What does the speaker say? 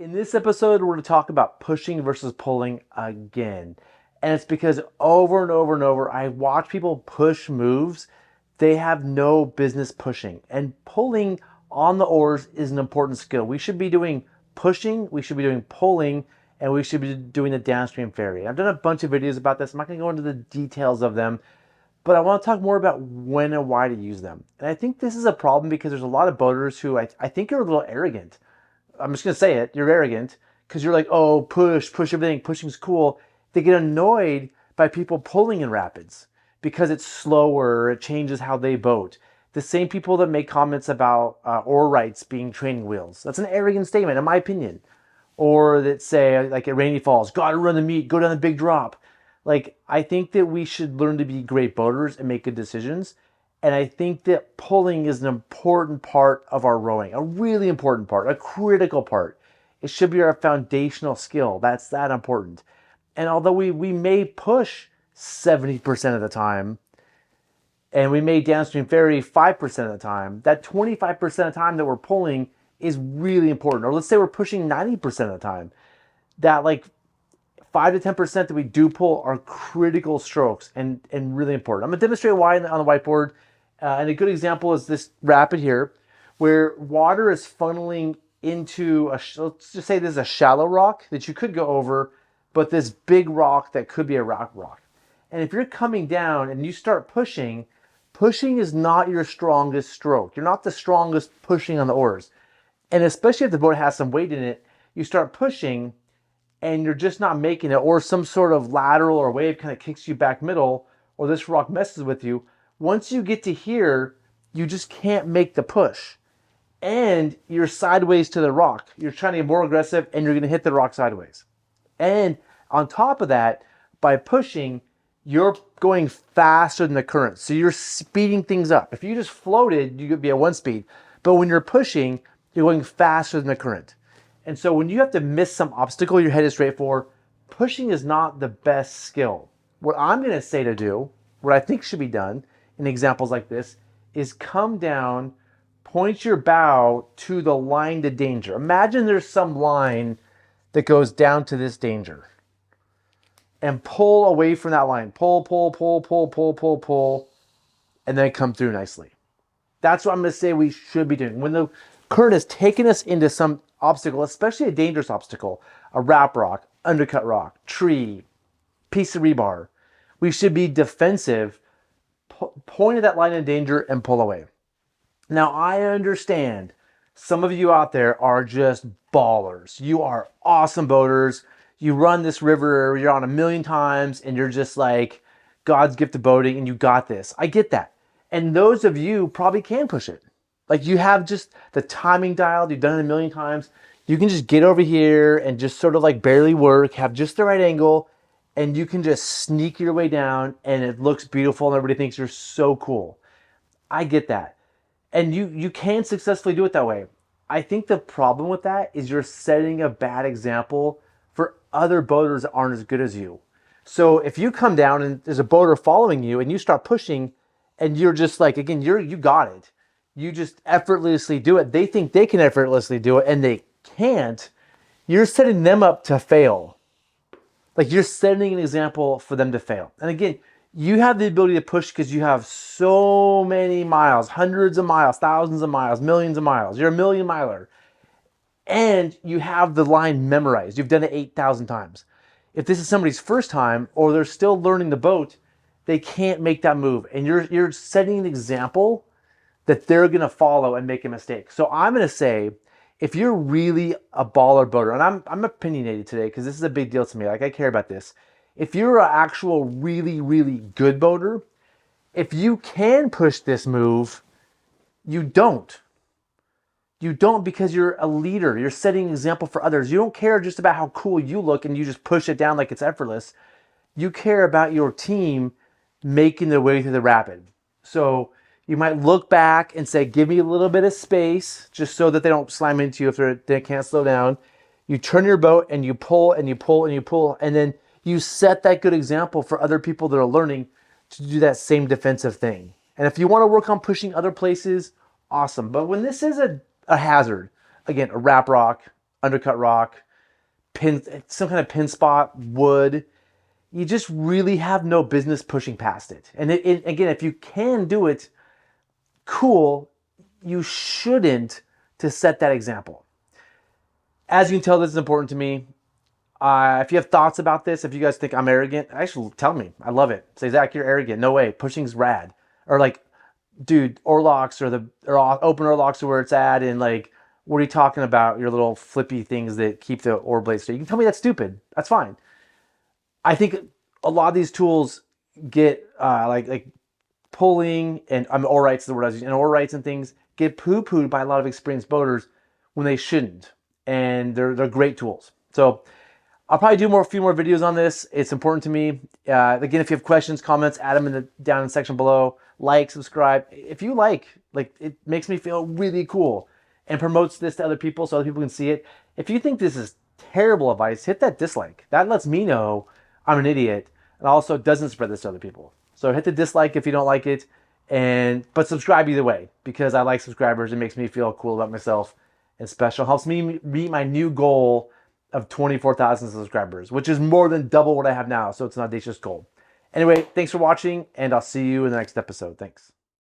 In this episode, we're going to talk about pushing versus pulling again. And it's because over and over and over, I watch people push moves they have no business pushing. And pulling on the oars is an important skill. We should be doing pushing, we should be doing pulling, and we should be doing the downstream ferry. I've done a bunch of videos about this. I'm not going to go into the details of them, but I want to talk more about when and why to use them. And I think this is a problem because there's a lot of boaters who I think are a little arrogant. I'm just going to say it, you're arrogant because you're like, oh, push everything, pushing's cool. They get annoyed by people pulling in rapids because it's slower, it changes how they boat. The same people that make comments about oar rights being training wheels. That's an arrogant statement, in my opinion. Or that say, like at Rainy Falls, gotta run the meet, go down the big drop. Like, I think that we should learn to be great boaters and make good decisions. And I think that pulling is an important part of our rowing, a really important part, a critical part. It should be our foundational skill. That's that important. And although we may push 70% of the time, and we may downstream ferry 5% of the time, that 25% of the time that we're pulling is really important. Or let's say we're pushing 90% of the time. That like 5 to 10% that we do pull are critical strokes and really important. I'm going to demonstrate why on the whiteboard. And a good example is this rapid here, where water is funneling into, let's just say this is a shallow rock that you could go over, but this big rock that could be a rock. And if you're coming down and you start pushing, pushing is not your strongest stroke. You're not the strongest pushing on the oars. And especially if the boat has some weight in it, you start pushing and you're just not making it, or some sort of lateral or wave kind of kicks you back middle, or this rock messes with you. Once you get to here, you just can't make the push. And you're sideways to the rock. You're trying to get more aggressive and you're going to hit the rock sideways. And on top of that, by pushing, you're going faster than the current. So you're speeding things up. If you just floated, you could be at one speed. But when you're pushing, you're going faster than the current. And so when you have to miss some obstacle you're headed straight for, pushing is not the best skill. What I'm going to say to do, what I think should be done in examples like this, is come down, point your bow to the line to danger. Imagine there's some line that goes down to this danger. And pull away from that line. Pull, and then come through nicely. That's what I'm going to say we should be doing. When the current has taken us into some obstacle, especially a dangerous obstacle, a wrap rock, undercut rock, tree, piece of rebar, we should be defensive, point at that line of danger and pull away. Now, I understand some of you out there are just ballers. You are awesome boaters. You run this river, you're on 1,000,000 times, and you're just like God's gift to boating, and you got this. I get that. And those of you probably can push it. Like you have just the timing dialed, you've done it 1,000,000 times. You can just get over here and just sort of like barely work, have just the right angle, and you can just sneak your way down, and it looks beautiful, and everybody thinks you're so cool. I get that. And you can successfully do it that way. I think the problem with that is you're setting a bad example for other boaters that aren't as good as you. So if you come down and there's a boater following you and you start pushing and you're just like, again, you got it. You just effortlessly do it. They think they can effortlessly do it and they can't. You're setting them up to fail. Like you're setting an example for them to fail. And again, you have the ability to push because you have so many miles, hundreds of miles, thousands of miles, millions of miles. You're a 1,000,000 miler. And you have the line memorized. You've done it 8,000 times. If this is somebody's first time or they're still learning the boat, they can't make that move. And you're setting an example that they're going to follow and make a mistake. So I'm going to say, if you're really a baller boater, and I'm opinionated today because this is a big deal to me. Like I care about this. If you're an actual really, really good boater, if you can push this move, you don't. You don't because you're a leader. You're setting an example for others. You don't care just about how cool you look and you just push it down like it's effortless. You care about your team making their way through the rapid. So you might look back and say, give me a little bit of space just so that they don't slam into you if they can't slow down. You turn your boat and you pull and you pull and you pull. And then you set that good example for other people that are learning to do that same defensive thing. And if you want to work on pushing other places, awesome. But when this is a hazard, again, a wrap rock, undercut rock, some kind of pin spot, wood. You just really have no business pushing past it. And again, if you can do it, cool. You shouldn't to set that example. As you can tell, this is important to me. If you have thoughts about this, if you guys think I'm arrogant, actually tell me. I love it. Say, Zach, you're arrogant. No way. Pushing's rad. Or like, dude, oar locks or open oar locks are where it's at. And like, what are you talking about? Your little flippy things that keep the oar blade straight. You can tell me that's stupid. That's fine. I think a lot of these tools get like pulling and oar rights is the word I was using, and oar rights and things get poo-pooed by a lot of experienced boaters when they shouldn't. And they're great tools. So I'll probably do a few more videos on this. It's important to me. Again, if you have questions, comments, add them down in the section below. Like, subscribe. If you like, it makes me feel really cool and promotes this to other people so other people can see it. If you think this is terrible advice, hit that dislike. That lets me know I'm an idiot, and also doesn't spread this to other people. So hit the dislike if you don't like it, but subscribe either way, because I like subscribers. It makes me feel cool about myself and special. Helps me meet my new goal of 24,000 subscribers, which is more than double what I have now. So it's an audacious goal. Anyway, thanks for watching, and I'll see you in the next episode. Thanks.